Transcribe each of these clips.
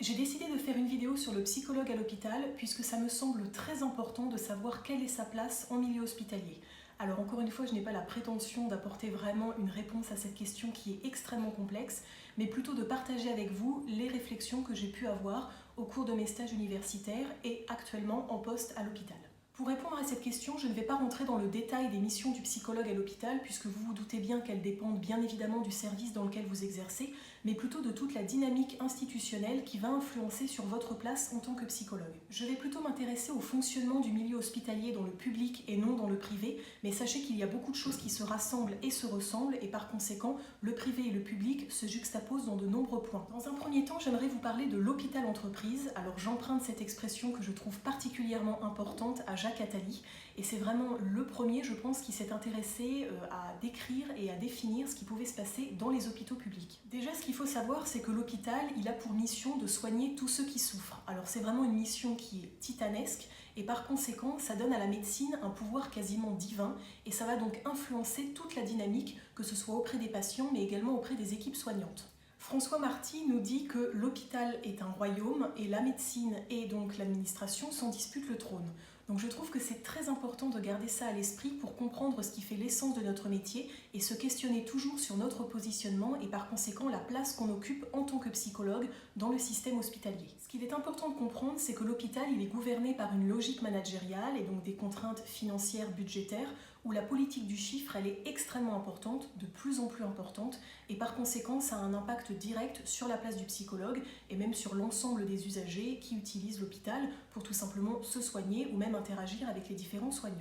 J'ai décidé de faire une vidéo sur le psychologue à l'hôpital puisque ça me semble très important de savoir quelle est sa place en milieu hospitalier. Alors encore une fois, je n'ai pas la prétention d'apporter vraiment une réponse à cette question qui est extrêmement complexe, mais plutôt de partager avec vous les réflexions que j'ai pu avoir au cours de mes stages universitaires et actuellement en poste à l'hôpital. Pour répondre à cette question, je ne vais pas rentrer dans le détail des missions du psychologue à l'hôpital, puisque vous vous doutez bien qu'elles dépendent bien évidemment du service dans lequel vous exercez, mais plutôt de toute la dynamique institutionnelle qui va influencer sur votre place en tant que psychologue. Je vais plutôt m'intéresser au fonctionnement du milieu hospitalier dans le public et non dans le privé, mais sachez qu'il y a beaucoup de choses qui se rassemblent et se ressemblent, et par conséquent, le privé et le public se juxtaposent dans de nombreux points. Dans un premier temps, j'aimerais vous parler de l'hôpital-entreprise. Alors j'emprunte cette expression que je trouve particulièrement importante à Jacques Attali, et c'est vraiment le premier, je pense, qui s'est intéressé à décrire et à définir ce qui pouvait se passer dans les hôpitaux publics. Déjà, ce qu'il faut savoir, c'est que l'hôpital, il a pour mission de soigner tous ceux qui souffrent. Alors c'est vraiment une mission qui est titanesque, et par conséquent, ça donne à la médecine un pouvoir quasiment divin, et ça va donc influencer toute la dynamique, que ce soit auprès des patients, mais également auprès des équipes soignantes. François Marty nous dit que l'hôpital est un royaume et la médecine et donc l'administration s'en disputent le trône. Donc je trouve que c'est très important de garder ça à l'esprit pour comprendre ce qui fait l'essence de notre métier et se questionner toujours sur notre positionnement et par conséquent la place qu'on occupe en tant que psychologue dans le système hospitalier. Ce qu'il est important de comprendre, c'est que l'hôpital il est gouverné par une logique managériale et donc des contraintes financières, budgétaires, où la politique du chiffre elle est extrêmement importante, de plus en plus importante, et par conséquent ça a un impact direct sur la place du psychologue et même sur l'ensemble des usagers qui utilisent l'hôpital pour tout simplement se soigner ou même interagir avec les différents soignants.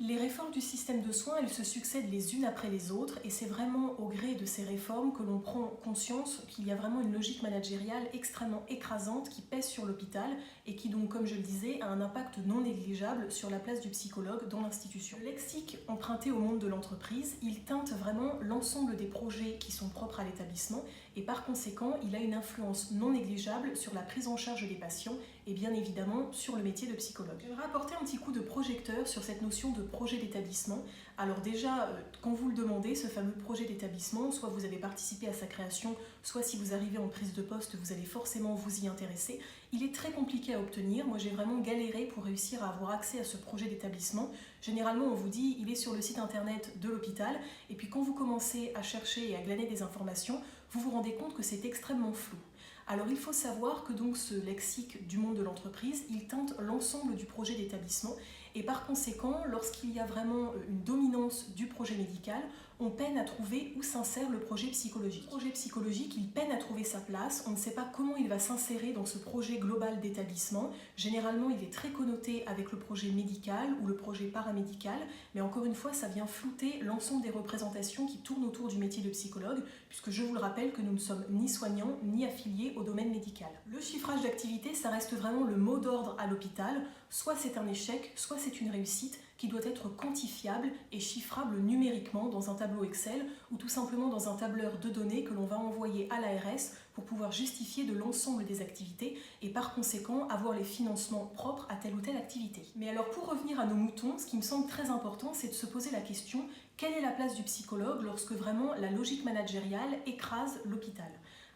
Les réformes du système de soins, elles se succèdent les unes après les autres et c'est vraiment au gré de ces réformes que l'on prend conscience qu'il y a vraiment une logique managériale extrêmement écrasante qui pèse sur l'hôpital et qui donc, comme je le disais, a un impact non négligeable sur la place du psychologue dans l'institution. Le lexique emprunté au monde de l'entreprise, il teinte vraiment l'ensemble des projets qui sont propres à l'établissement et par conséquent, il a une influence non négligeable sur la prise en charge des patients et bien évidemment sur le métier de psychologue. J'aimerais apporter un petit coup de projecteur sur cette notion de projet d'établissement. Alors déjà, quand vous le demandez, ce fameux projet d'établissement, soit vous avez participé à sa création, soit si vous arrivez en prise de poste, vous allez forcément vous y intéresser. Il est très compliqué à obtenir. Moi, j'ai vraiment galéré pour réussir à avoir accès à ce projet d'établissement. Généralement, on vous dit, il est sur le site internet de l'hôpital, et puis quand vous commencez à chercher et à glaner des informations, vous vous rendez compte que c'est extrêmement flou. Alors il faut savoir que donc ce lexique du monde de l'entreprise, il teinte l'ensemble du projet d'établissement et par conséquent, lorsqu'il y a vraiment une dominance du projet médical, on peine à trouver où s'insère le projet psychologique. Le projet psychologique, il peine à trouver sa place, on ne sait pas comment il va s'insérer dans ce projet global d'établissement. Généralement, il est très connoté avec le projet médical ou le projet paramédical, mais encore une fois, ça vient flouter l'ensemble des représentations qui tournent autour du métier de psychologue, puisque je vous le rappelle que nous ne sommes ni soignants ni affiliés au domaine médical. Le chiffrage d'activité, ça reste vraiment le mot d'ordre à l'hôpital. Soit c'est un échec, soit c'est une réussite qui doit être quantifiable et chiffrable numériquement dans un tableau Excel ou tout simplement dans un tableur de données que l'on va envoyer à l'ARS pour pouvoir justifier de l'ensemble des activités et par conséquent avoir les financements propres à telle ou telle activité. Mais alors pour revenir à nos moutons, ce qui me semble très important, c'est de se poser la question quelle est la place du psychologue lorsque vraiment la logique managériale écrase l'hôpital ?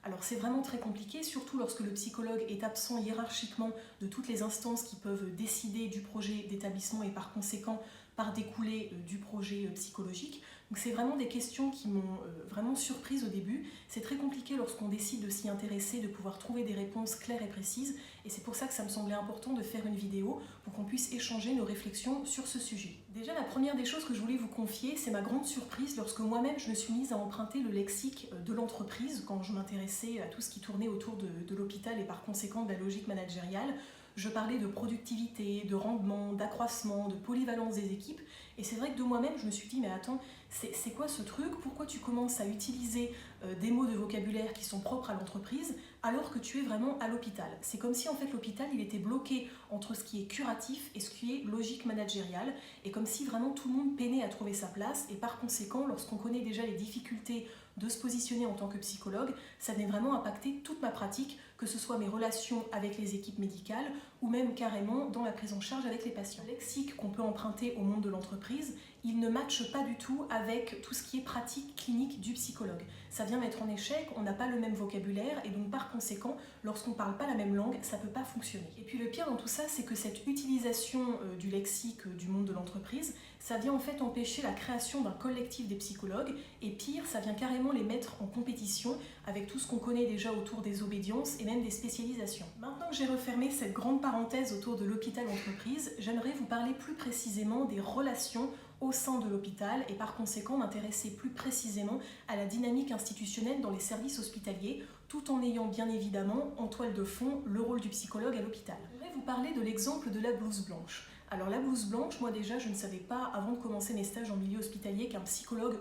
Alors c'est vraiment très compliqué, surtout lorsque le psychologue est absent hiérarchiquement de toutes les instances qui peuvent décider du projet d'établissement et par conséquent par découler du projet psychologique. Donc c'est vraiment des questions qui m'ont vraiment surprise au début. C'est très compliqué lorsqu'on décide de s'y intéresser, de pouvoir trouver des réponses claires et précises. Et c'est pour ça que ça me semblait important de faire une vidéo pour qu'on puisse échanger nos réflexions sur ce sujet. Déjà, la première des choses que je voulais vous confier, c'est ma grande surprise lorsque moi-même je me suis mise à emprunter le lexique de l'entreprise quand je m'intéressais à tout ce qui tournait autour de l'hôpital et par conséquent de la logique managériale. Je parlais de productivité, de rendement, d'accroissement, de polyvalence des équipes. Et c'est vrai que de moi-même, je me suis dit, mais attends, c'est quoi ce truc? Pourquoi tu commences à utiliser des mots de vocabulaire qui sont propres à l'entreprise alors que tu es vraiment à l'hôpital? C'est comme si en fait l'hôpital, il était bloqué entre ce qui est curatif et ce qui est logique managériale. Et comme si vraiment tout le monde peinait à trouver sa place. Et par conséquent, lorsqu'on connaît déjà les difficultés de se positionner en tant que psychologue, ça venait vraiment impacter toute ma pratique, que ce soit mes relations avec les équipes médicales ou même carrément dans la prise en charge avec les patients. Le lexique qu'on peut emprunter au monde de l'entreprise, il ne matche pas du tout avec tout ce qui est pratique clinique du psychologue. Ça vient mettre en échec, on n'a pas le même vocabulaire et donc par conséquent, lorsqu'on ne parle pas la même langue, ça ne peut pas fonctionner. Et puis le pire dans tout ça, c'est que cette utilisation du lexique du monde de l'entreprise, ça vient en fait empêcher la création d'un collectif des psychologues et pire, ça vient carrément les mettre en compétition avec tout ce qu'on connaît déjà autour des obédiences et même des spécialisations. Maintenant que j'ai refermé cette grande parenthèse autour de l'hôpital-entreprise, j'aimerais vous parler plus précisément des relations au sein de l'hôpital et par conséquent m'intéresser plus précisément à la dynamique institutionnelle dans les services hospitaliers, tout en ayant bien évidemment en toile de fond le rôle du psychologue à l'hôpital. Je voudrais vous parler de l'exemple de la blouse blanche. Alors la blouse blanche, moi déjà je ne savais pas avant de commencer mes stages en milieu hospitalier qu'un psychologue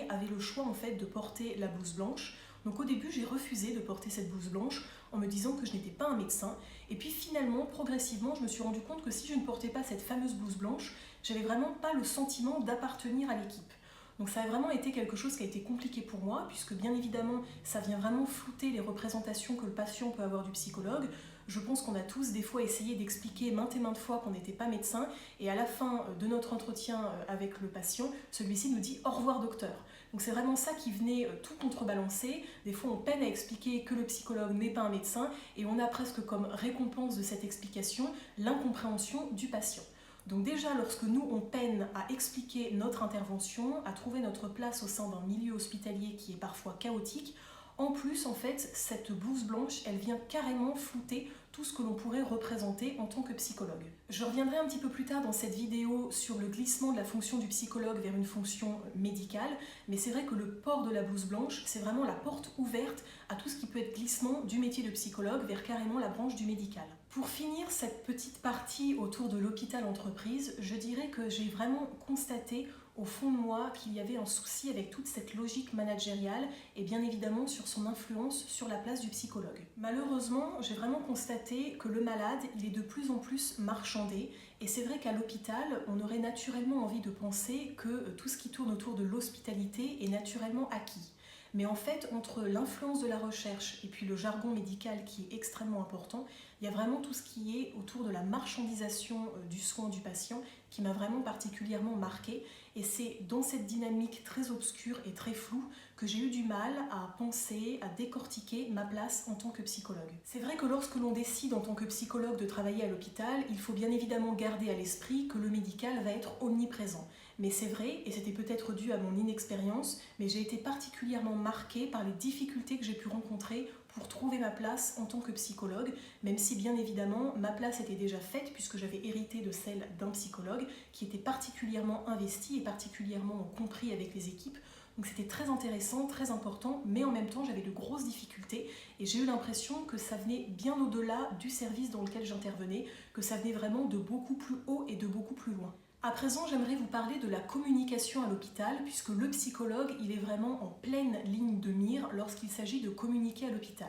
avait le choix en fait de porter la blouse blanche. Donc au début j'ai refusé de porter cette blouse blanche en me disant que je n'étais pas un médecin. Et puis finalement, progressivement, je me suis rendu compte que si je ne portais pas cette fameuse blouse blanche, j'avais vraiment pas le sentiment d'appartenir à l'équipe. Donc ça a vraiment été quelque chose qui a été compliqué pour moi, puisque bien évidemment, ça vient vraiment flouter les représentations que le patient peut avoir du psychologue. Je pense qu'on a tous des fois essayé d'expliquer maintes et maintes fois qu'on n'était pas médecin, et à la fin de notre entretien avec le patient, celui-ci nous dit « au revoir docteur ». Donc c'est vraiment ça qui venait tout contrebalancer. Des fois on peine à expliquer que le psychologue n'est pas un médecin, et on a presque comme récompense de cette explication l'incompréhension du patient. Donc déjà, lorsque nous, on peine à expliquer notre intervention, à trouver notre place au sein d'un milieu hospitalier qui est parfois chaotique, en plus, en fait, cette blouse blanche, elle vient carrément flouter tout ce que l'on pourrait représenter en tant que psychologue. Je reviendrai un petit peu plus tard dans cette vidéo sur le glissement de la fonction du psychologue vers une fonction médicale, mais c'est vrai que le port de la blouse blanche, c'est vraiment la porte ouverte à tout ce qui peut être glissement du métier de psychologue vers carrément la branche du médical. Pour finir cette petite partie autour de l'hôpital-entreprise, je dirais que j'ai vraiment constaté au fond de moi qu'il y avait un souci avec toute cette logique managériale et bien évidemment sur son influence sur la place du psychologue. Malheureusement, j'ai vraiment constaté que le malade, il est de plus en plus marchandé et c'est vrai qu'à l'hôpital, on aurait naturellement envie de penser que tout ce qui tourne autour de l'hospitalité est naturellement acquis. Mais en fait, entre l'influence de la recherche et puis le jargon médical qui est extrêmement important, il y a vraiment tout ce qui est autour de la marchandisation du soin du patient qui m'a vraiment particulièrement marquée. Et c'est dans cette dynamique très obscure et très floue que j'ai eu du mal à penser, à décortiquer ma place en tant que psychologue. C'est vrai que lorsque l'on décide en tant que psychologue de travailler à l'hôpital, il faut bien évidemment garder à l'esprit que le médical va être omniprésent. Mais c'est vrai, et c'était peut-être dû à mon inexpérience, mais j'ai été particulièrement marquée par les difficultés que j'ai pu rencontrer pour trouver ma place en tant que psychologue, même si bien évidemment ma place était déjà faite puisque j'avais hérité de celle d'un psychologue qui était particulièrement investi et particulièrement compris avec les équipes. Donc c'était très intéressant, très important, mais en même temps j'avais de grosses difficultés et j'ai eu l'impression que ça venait bien au-delà du service dans lequel j'intervenais, que ça venait vraiment de beaucoup plus haut et de beaucoup plus loin. À présent, j'aimerais vous parler de la communication à l'hôpital, puisque le psychologue, il est vraiment en pleine ligne de mire lorsqu'il s'agit de communiquer à l'hôpital.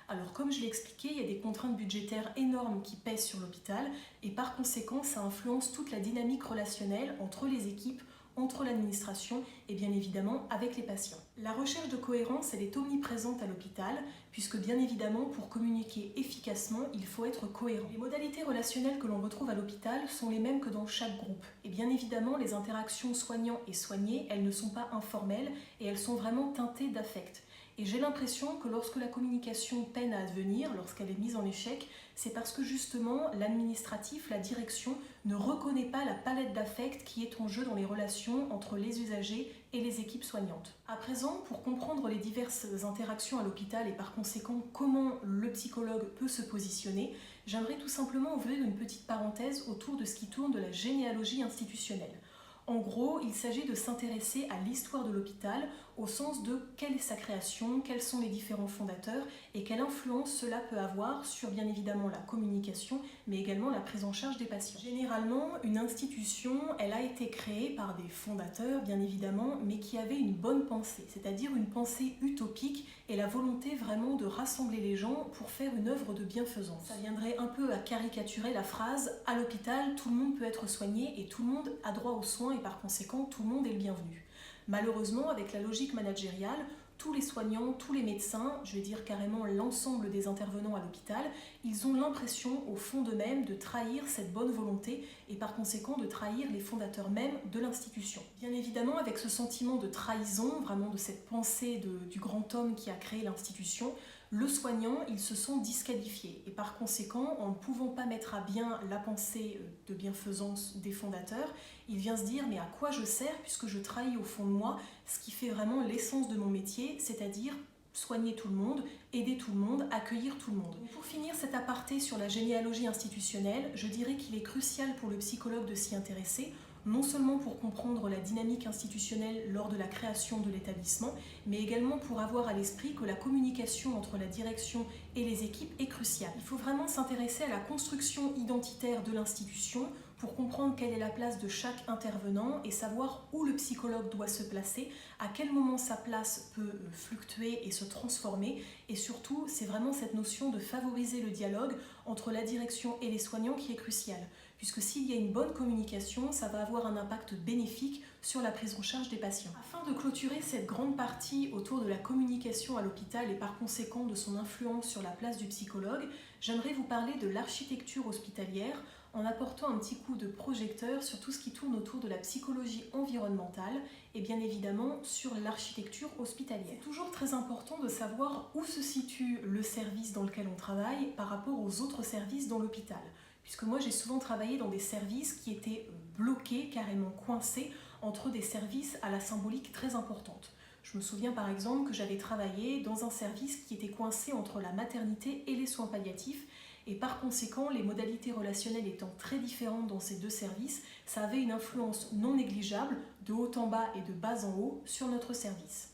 Alors, comme je l'ai expliqué, il y a des contraintes budgétaires énormes qui pèsent sur l'hôpital, et par conséquent, ça influence toute la dynamique relationnelle entre les équipes, entre l'administration et bien évidemment avec les patients. La recherche de cohérence, elle est omniprésente à l'hôpital, puisque bien évidemment, pour communiquer efficacement, il faut être cohérent. Les modalités relationnelles que l'on retrouve à l'hôpital sont les mêmes que dans chaque groupe. Et bien évidemment, les interactions soignants et soignés, elles ne sont pas informelles et elles sont vraiment teintées d'affect. Et j'ai l'impression que lorsque la communication peine à advenir, lorsqu'elle est mise en échec, c'est parce que justement l'administratif, la direction, ne reconnaît pas la palette d'affect qui est en jeu dans les relations entre les usagers et les équipes soignantes. À présent, pour comprendre les diverses interactions à l'hôpital et par conséquent comment le psychologue peut se positionner, j'aimerais tout simplement ouvrir une petite parenthèse autour de ce qui tourne de la généalogie institutionnelle. En gros, il s'agit de s'intéresser à l'histoire de l'hôpital au sens de quelle est sa création, quels sont les différents fondateurs et quelle influence cela peut avoir sur bien évidemment la communication mais également la prise en charge des patients. Généralement, une institution, elle a été créée par des fondateurs bien évidemment mais qui avaient une bonne pensée, c'est-à-dire une pensée utopique et la volonté vraiment de rassembler les gens pour faire une œuvre de bienfaisance. Ça viendrait un peu à caricaturer la phrase « à l'hôpital, tout le monde peut être soigné et tout le monde a droit aux soins et par conséquent tout le monde est le bienvenu ». Malheureusement, avec la logique managériale, tous les soignants, tous les médecins, je vais dire carrément l'ensemble des intervenants à l'hôpital, ils ont l'impression au fond d'eux-mêmes de trahir cette bonne volonté et par conséquent de trahir les fondateurs mêmes de l'institution. Bien évidemment, avec ce sentiment de trahison, vraiment de cette pensée du grand homme qui a créé l'institution, le soignant, ils se sont disqualifiés et par conséquent, en ne pouvant pas mettre à bien la pensée de bienfaisance des fondateurs, il vient se dire mais à quoi je sers puisque je trahis au fond de moi ce qui fait vraiment l'essence de mon métier, c'est-à-dire soigner tout le monde, aider tout le monde, accueillir tout le monde. Pour finir cet aparté sur la généalogie institutionnelle, je dirais qu'il est crucial pour le psychologue de s'y intéresser, non seulement pour comprendre la dynamique institutionnelle lors de la création de l'établissement, mais également pour avoir à l'esprit que la communication entre la direction et les équipes est cruciale. Il faut vraiment s'intéresser à la construction identitaire de l'institution pour comprendre quelle est la place de chaque intervenant et savoir où le psychologue doit se placer, à quel moment sa place peut fluctuer et se transformer. Et surtout, c'est vraiment cette notion de favoriser le dialogue entre la direction et les soignants qui est cruciale. Puisque s'il y a une bonne communication, ça va avoir un impact bénéfique sur la prise en charge des patients. Afin de clôturer cette grande partie autour de la communication à l'hôpital et par conséquent de son influence sur la place du psychologue, j'aimerais vous parler de l'architecture hospitalière en apportant un petit coup de projecteur sur tout ce qui tourne autour de la psychologie environnementale et bien évidemment sur l'architecture hospitalière. C'est toujours très important de savoir où se situe le service dans lequel on travaille par rapport aux autres services dans l'hôpital. Puisque moi j'ai souvent travaillé dans des services qui étaient bloqués, carrément coincés, entre des services à la symbolique très importante. Je me souviens par exemple que j'avais travaillé dans un service qui était coincé entre la maternité et les soins palliatifs, et par conséquent, les modalités relationnelles étant très différentes dans ces deux services, ça avait une influence non négligeable, de haut en bas et de bas en haut, sur notre service.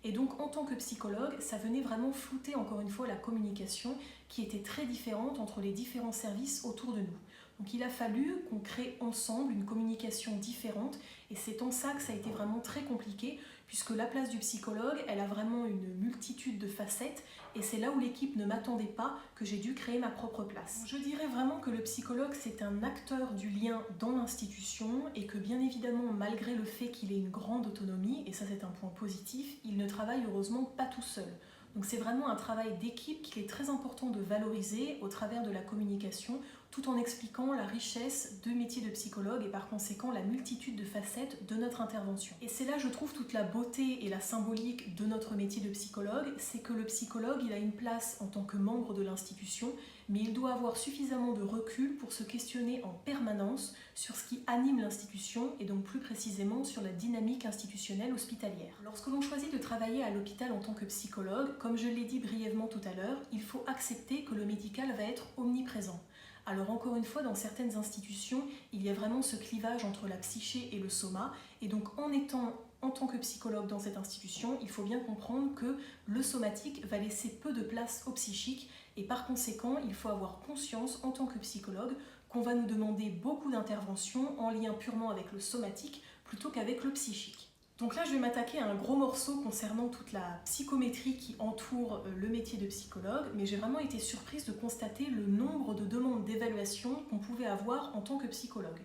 Et donc en tant que psychologue, ça venait vraiment flouter encore une fois la communication qui était très différente entre les différents services autour de nous. Donc il a fallu qu'on crée ensemble une communication différente et c'est en ça que ça a été vraiment très compliqué puisque la place du psychologue, elle a vraiment une multitude de facettes et c'est là où l'équipe ne m'attendait pas que j'ai dû créer ma propre place. Je dirais vraiment que le psychologue, c'est un acteur du lien dans l'institution et que bien évidemment, malgré le fait qu'il ait une grande autonomie, et ça c'est un point positif, il ne travaille heureusement pas tout seul. Donc c'est vraiment un travail d'équipe qu'il est très important de valoriser au travers de la communication, tout en expliquant la richesse de métier de psychologue et par conséquent la multitude de facettes de notre intervention. Et c'est là je trouve toute la beauté et la symbolique de notre métier de psychologue, c'est que le psychologue il a une place en tant que membre de l'institution, mais il doit avoir suffisamment de recul pour se questionner en permanence sur ce qui anime l'institution et donc plus précisément sur la dynamique institutionnelle hospitalière. Lorsque l'on choisit de travailler à l'hôpital en tant que psychologue, comme je l'ai dit brièvement tout à l'heure, il faut accepter que le médical va être omniprésent. Alors encore une fois, dans certaines institutions, il y a vraiment ce clivage entre la psyché et le soma, et donc en étant en tant que psychologue dans cette institution, il faut bien comprendre que le somatique va laisser peu de place au psychique, et par conséquent, il faut avoir conscience en tant que psychologue qu'on va nous demander beaucoup d'interventions en lien purement avec le somatique plutôt qu'avec le psychique. Donc là, je vais m'attaquer à un gros morceau concernant toute la psychométrie qui entoure le métier de psychologue, mais j'ai vraiment été surprise de constater le nombre de demandes d'évaluation qu'on pouvait avoir en tant que psychologue.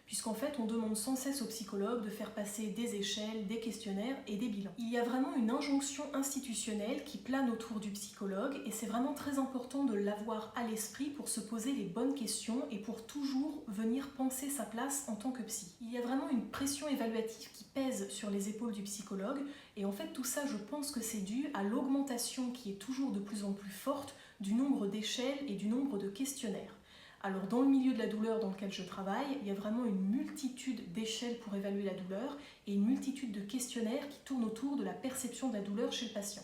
Puisqu'en fait, on demande sans cesse aux psychologues de faire passer des échelles, des questionnaires et des bilans. Il y a vraiment une injonction institutionnelle qui plane autour du psychologue et c'est vraiment très important de l'avoir à l'esprit pour se poser les bonnes questions et pour toujours venir penser sa place en tant que psy. Il y a vraiment une pression évaluative qui pèse sur les épaules du psychologue et en fait tout ça, je pense que c'est dû à l'augmentation qui est toujours de plus en plus forte du nombre d'échelles et du nombre de questionnaires. Alors dans le milieu de la douleur dans lequel je travaille, il y a vraiment une multitude d'échelles pour évaluer la douleur et une multitude de questionnaires qui tournent autour de la perception de la douleur chez le patient.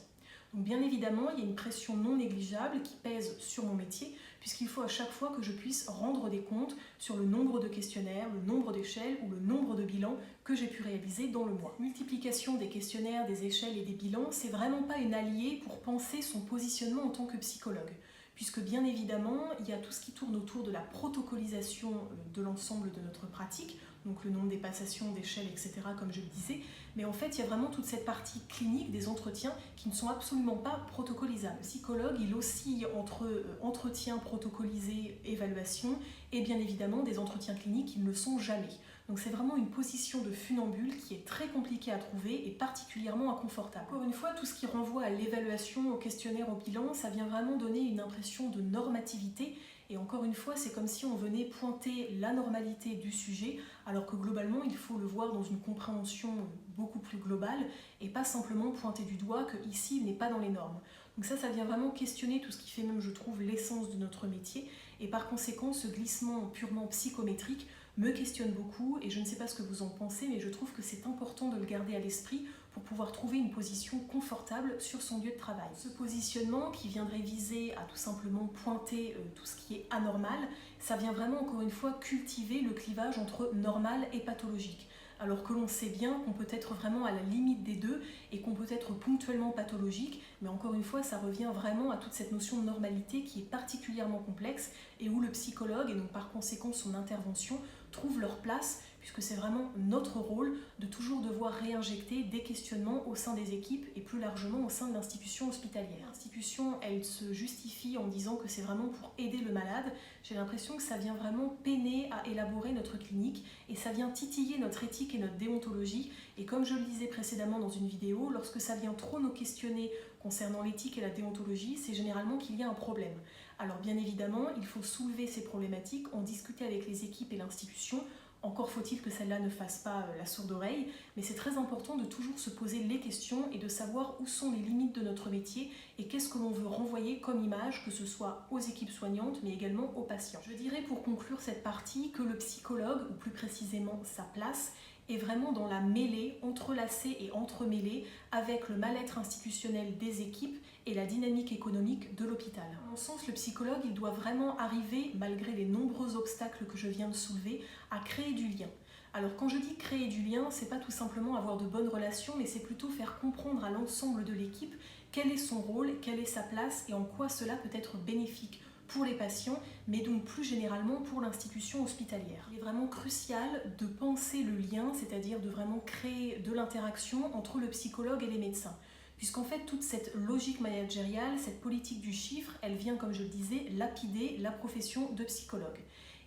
Donc bien évidemment, il y a une pression non négligeable qui pèse sur mon métier puisqu'il faut à chaque fois que je puisse rendre des comptes sur le nombre de questionnaires, le nombre d'échelles ou le nombre de bilans que j'ai pu réaliser dans le mois. Multiplication des questionnaires, des échelles et des bilans, c'est vraiment pas une alliée pour penser son positionnement en tant que psychologue. Puisque bien évidemment, il y a tout ce qui tourne autour de la protocolisation de l'ensemble de notre pratique, donc le nombre des passations, d'échelles, etc., comme je le disais, mais en fait, il y a vraiment toute cette partie clinique des entretiens qui ne sont absolument pas protocolisables. Le psychologue, il oscille entre entretien protocolisé, évaluation, et bien évidemment des entretiens cliniques qui ne le sont jamais. Donc c'est vraiment une position de funambule qui est très compliquée à trouver et particulièrement inconfortable. Encore une fois, tout ce qui renvoie à l'évaluation, au questionnaire, au bilan, ça vient vraiment donner une impression de normativité. Et encore une fois, c'est comme si on venait pointer la normalité du sujet, alors que globalement, il faut le voir dans une compréhension beaucoup plus globale et pas simplement pointer du doigt que ici, il n'est pas dans les normes. Donc ça vient vraiment questionner tout ce qui fait même, je trouve, l'essence de notre métier. Et par conséquent, ce glissement purement psychométrique me questionne beaucoup et je ne sais pas ce que vous en pensez, mais je trouve que c'est important de le garder à l'esprit pour pouvoir trouver une position confortable sur son lieu de travail. Ce positionnement qui viendrait viser à tout simplement pointer tout ce qui est anormal, ça vient vraiment encore une fois cultiver le clivage entre normal et pathologique. Alors que l'on sait bien qu'on peut être vraiment à la limite des deux et qu'on peut être ponctuellement pathologique, mais encore une fois, ça revient vraiment à toute cette notion de normalité qui est particulièrement complexe et où le psychologue, et donc par conséquent son intervention, trouve leur place, puisque c'est vraiment notre rôle de toujours devoir réinjecter des questionnements au sein des équipes et plus largement au sein de l'institution hospitalière. L'institution, elle se justifie en disant que c'est vraiment pour aider le malade. J'ai l'impression que ça vient vraiment peiner à élaborer notre clinique et ça vient titiller notre éthique et notre déontologie. Et comme je le disais précédemment dans une vidéo, lorsque ça vient trop nous questionner concernant l'éthique et la déontologie, c'est généralement qu'il y a un problème. Alors bien évidemment, il faut soulever ces problématiques, en discuter avec les équipes et l'institution. Encore faut-il que celle-là ne fasse pas la sourde oreille, mais c'est très important de toujours se poser les questions et de savoir où sont les limites de notre métier et qu'est-ce que l'on veut renvoyer comme image, que ce soit aux équipes soignantes, mais également aux patients. Je dirais pour conclure cette partie que le psychologue, ou plus précisément sa place, est vraiment dans la mêlée, entrelacée et entremêlée avec le mal-être institutionnel des équipes et la dynamique économique de l'hôpital. À mon sens, le psychologue, il doit vraiment arriver, malgré les nombreux obstacles que je viens de soulever, à créer du lien. Alors quand je dis créer du lien, c'est pas tout simplement avoir de bonnes relations, mais c'est plutôt faire comprendre à l'ensemble de l'équipe quel est son rôle, quelle est sa place et en quoi cela peut être bénéfique pour les patients, mais donc plus généralement pour l'institution hospitalière. Il est vraiment crucial de penser le lien, c'est-à-dire de vraiment créer de l'interaction entre le psychologue et les médecins. Puisqu'en fait, toute cette logique managériale, cette politique du chiffre, elle vient, comme je le disais, lapider la profession de psychologue.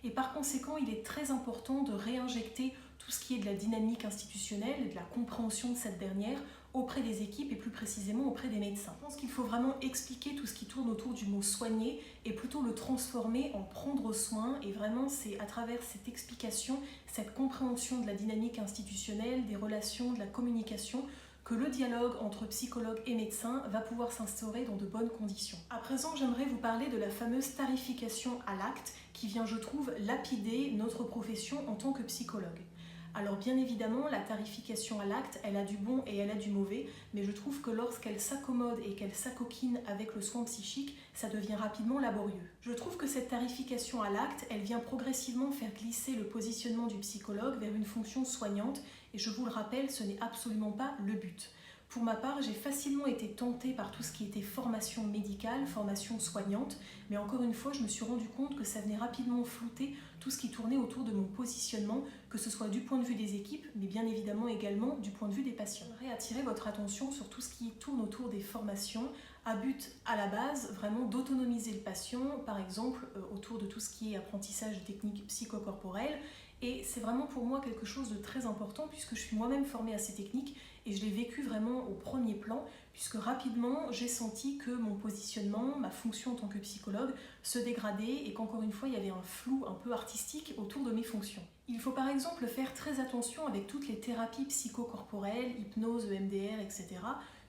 Et par conséquent, il est très important de réinjecter tout ce qui est de la dynamique institutionnelle et de la compréhension de cette dernière auprès des équipes et plus précisément auprès des médecins. Je pense qu'il faut vraiment expliquer tout ce qui tourne autour du mot soigner et plutôt le transformer en prendre soin, et vraiment c'est à travers cette explication, cette compréhension de la dynamique institutionnelle, des relations, de la communication, que le dialogue entre psychologue et médecin va pouvoir s'instaurer dans de bonnes conditions. À présent, j'aimerais vous parler de la fameuse tarification à l'acte qui vient, je trouve, lapider notre profession en tant que psychologue. Alors bien évidemment, la tarification à l'acte, elle a du bon et elle a du mauvais, mais je trouve que lorsqu'elle s'accommode et qu'elle s'acoquine avec le soin psychique, ça devient rapidement laborieux. Je trouve que cette tarification à l'acte, elle vient progressivement faire glisser le positionnement du psychologue vers une fonction soignante, et je vous le rappelle, ce n'est absolument pas le but. Pour ma part, j'ai facilement été tentée par tout ce qui était formation médicale, formation soignante, mais encore une fois, je me suis rendu compte que ça venait rapidement flouter tout ce qui tournait autour de mon positionnement, que ce soit du point de vue des équipes, mais bien évidemment également du point de vue des patients. J'aimerais attirer votre attention sur tout ce qui tourne autour des formations, à but à la base vraiment d'autonomiser le patient, par exemple autour de tout ce qui est apprentissage de techniques psychocorporelles. Et c'est vraiment pour moi quelque chose de très important puisque je suis moi-même formée à ces techniques et je l'ai vécu vraiment au premier plan puisque rapidement j'ai senti que mon positionnement, ma fonction en tant que psychologue se dégradait et qu'encore une fois il y avait un flou un peu artistique autour de mes fonctions. Il faut par exemple faire très attention avec toutes les thérapies psychocorporelles, hypnose, EMDR, etc.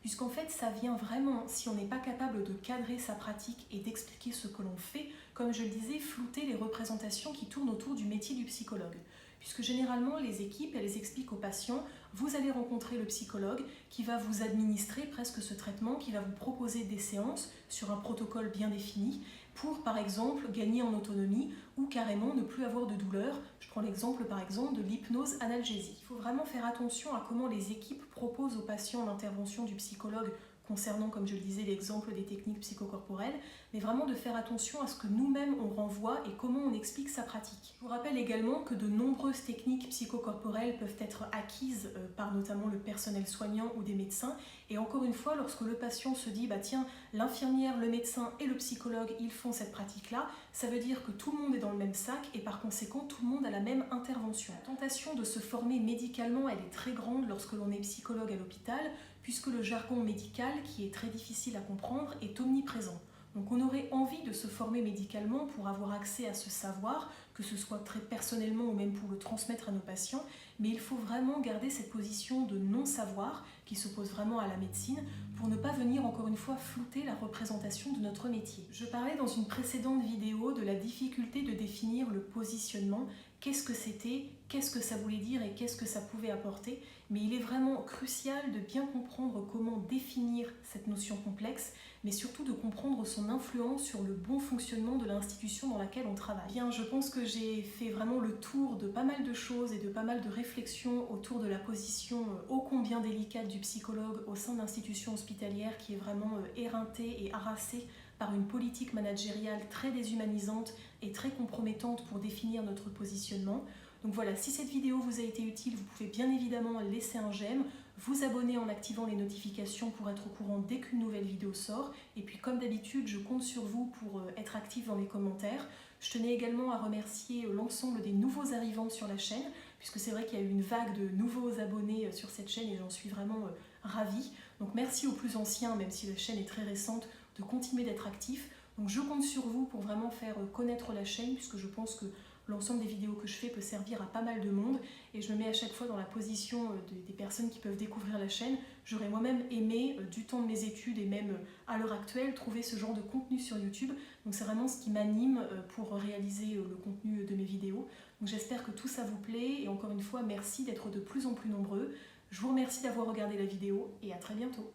Puisqu'en fait ça vient vraiment, si on n'est pas capable de cadrer sa pratique et d'expliquer ce que l'on fait, comme je le disais, flouter les représentations qui tournent autour du métier du psychologue. Puisque généralement les équipes, elles expliquent aux patients, vous allez rencontrer le psychologue qui va vous administrer presque ce traitement, qui va vous proposer des séances sur un protocole bien défini pour par exemple gagner en autonomie ou carrément ne plus avoir de douleur. Je prends l'exemple par exemple de l'hypnose analgésie. Il faut vraiment faire attention à comment les équipes proposent aux patients l'intervention du psychologue concernant, comme je le disais, l'exemple des techniques psychocorporelles, mais vraiment de faire attention à ce que nous-mêmes on renvoie et comment on explique sa pratique. Je vous rappelle également que de nombreuses techniques psychocorporelles peuvent être acquises par notamment le personnel soignant ou des médecins, et encore une fois, lorsque le patient se dit « tiens, l'infirmière, le médecin et le psychologue, ils font cette pratique-là », ça veut dire que tout le monde est dans le même sac et par conséquent, tout le monde a la même intervention. La tentation de se former médicalement, elle est très grande lorsque l'on est psychologue à l'hôpital, puisque le jargon médical, qui est très difficile à comprendre, est omniprésent. Donc on aurait envie de se former médicalement pour avoir accès à ce savoir, que ce soit très personnellement ou même pour le transmettre à nos patients, mais il faut vraiment garder cette position de non-savoir qui s'oppose vraiment à la médecine pour ne pas venir encore une fois flouter la représentation de notre métier. Je parlais dans une précédente vidéo de la difficulté de définir le positionnement, qu'est-ce que c'était, qu'est-ce que ça voulait dire et qu'est-ce que ça pouvait apporter, mais il est vraiment crucial de bien comprendre comment définir cette notion complexe, mais surtout de comprendre son influence sur le bon fonctionnement de l'institution dans laquelle on travaille. Bien, je pense que j'ai fait vraiment le tour de pas mal de choses et de pas mal de réflexions autour de la position ô combien délicate du psychologue au sein de l'institution hospitalière qui est vraiment éreintée et harassée par une politique managériale très déshumanisante et très compromettante pour définir notre positionnement. Donc voilà, si cette vidéo vous a été utile, vous pouvez bien évidemment laisser un j'aime, vous abonner en activant les notifications pour être au courant dès qu'une nouvelle vidéo sort. Et puis comme d'habitude, je compte sur vous pour être actif dans les commentaires. Je tenais également à remercier l'ensemble des nouveaux arrivants sur la chaîne, puisque c'est vrai qu'il y a eu une vague de nouveaux abonnés sur cette chaîne et j'en suis vraiment ravie. Donc merci aux plus anciens, même si la chaîne est très récente, de continuer d'être actifs. Donc je compte sur vous pour vraiment faire connaître la chaîne, puisque je pense que l'ensemble des vidéos que je fais peut servir à pas mal de monde et je me mets à chaque fois dans la position des personnes qui peuvent découvrir la chaîne. J'aurais moi-même aimé, du temps de mes études et même à l'heure actuelle, trouver ce genre de contenu sur YouTube. Donc c'est vraiment ce qui m'anime pour réaliser le contenu de mes vidéos. Donc j'espère que tout ça vous plaît et encore une fois, merci d'être de plus en plus nombreux. Je vous remercie d'avoir regardé la vidéo et à très bientôt.